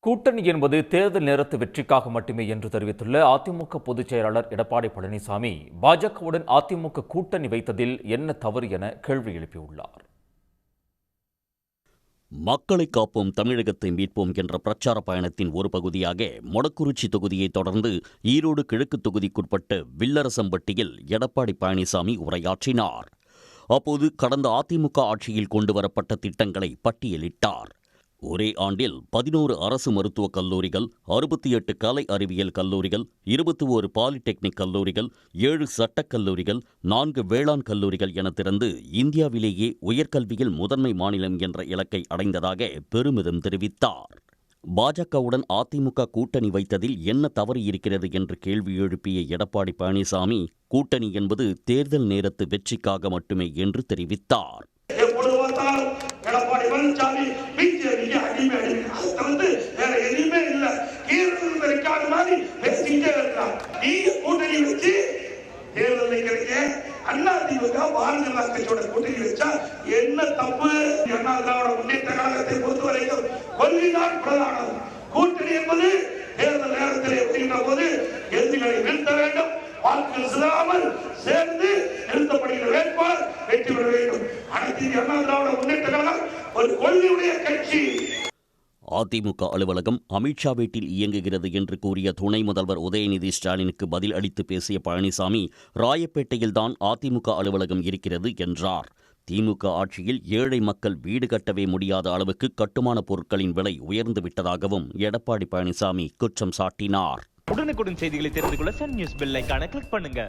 கூட்டணி என்பது தேர்தல் நேரத்து வெற்றிக்காக மட்டுமே என்று தெரிவித்துள்ள அதிமுக பொதுச் செயலாளர் எடப்பாடி பழனிசாமி, பாஜகவுடன் அதிமுக கூட்டணி வைத்ததில் என்ன தவறு என கேள்வி எழுப்பியுள்ளார். மக்களை காப்போம், தமிழகத்தை மீட்போம் என்ற பிரச்சார பயணத்தின் ஒரு பகுதியாக மொடக்குறிச்சி தொகுதியை தொடர்ந்து ஈரோடு கிழக்கு தொகுதிக்குட்பட்ட வில்லரசம்பட்டியில் எடப்பாடி பழனிசாமி உரையாற்றினார். அப்போது கடந்த அதிமுக ஆட்சியில் கொண்டுவரப்பட்ட திட்டங்களை பட்டியலிட்டார். ஒரே ஆண்டில் 11 அரசு மருத்துவக் கல்லூரிகள், 68 கலை அறிவியல் கல்லூரிகள், 21 பாலிடெக்னிக் கல்லூரிகள், 7 சட்டக் கல்லூரிகள், 4 வேளாண் கல்லூரிகள் என திறந்து இந்தியாவிலேயே உயர்கல்வியில் முதன்மை மாநிலம் என்ற இலக்கை அடைந்ததாக பெருமிதம் தெரிவித்தார். பாஜகவுடன் அதிமுக கூட்டணி வைத்ததில் என்ன தவறு இருக்கிறது என்று கேள்வி எழுப்பிய எடப்பாடி பழனிசாமி, கூட்டணி என்பது தேர்தல் நேரத்து வெற்றிக்காக மட்டுமே என்று தெரிவித்தார். எடப்பாடி பழனிசாமி பிஜேபிக்கு அடிமை வந்து வேற எதுவுமே இல்ல. ரெக்கார்டு மாதிரி பேசிக்கிட்டே இருக்கான். நீங்க கூட்டணி வச்சு தேர்தல் நினைக்கிறீங்க. அண்ணா திமுக பாரதிய ஜனதா கட்சியோட கூட்டணி வச்சா என்ன தப்பு? அண்ணா திராவிட முன்னேற்ற கழகத்தை பொறுத்தவரைக்கும் கொள்கைதான் பிரதானம். கூட்டணி என்பது தேர்தல் நேரத்தில் வருகின்ற போது எதிரிகளை வீழ்த்த வேண்டும், வாக்கு சிதாமல் சேர்ந்து நிறுத்தப்படுகிற வேட்பாளர் வெற்றி பெற வேண்டும். அனைத்து அண்ணா திராவிட முன்னேற்ற கழகம் ஒரு கொள்கையுடைய கட்சி. அதிமுக அலுவலகம் அமித்ஷா வீட்டில் இயங்குகிறது என்று கூறிய துணை முதல்வர் உதயநிதி ஸ்டாலினுக்கு பதில் அளித்து பேசிய பழனிசாமி, ராயப்பேட்டையில்தான் அதிமுக அலுவலகம் இருக்கிறது என்றார். திமுக ஆட்சியில் ஏழை மக்கள் வீடு கட்டவே முடியாத அளவுக்கு கட்டுமான பொருட்களின் விலை உயர்ந்து விட்டதாகவும் எடப்பாடி பழனிசாமி குற்றம் சாட்டினார். உடனுக்குடன் செய்திகளை தெரிந்து கொள்ள சன் நியூஸ் பெல் ஐகானை கிளிக் பண்ணுங்க.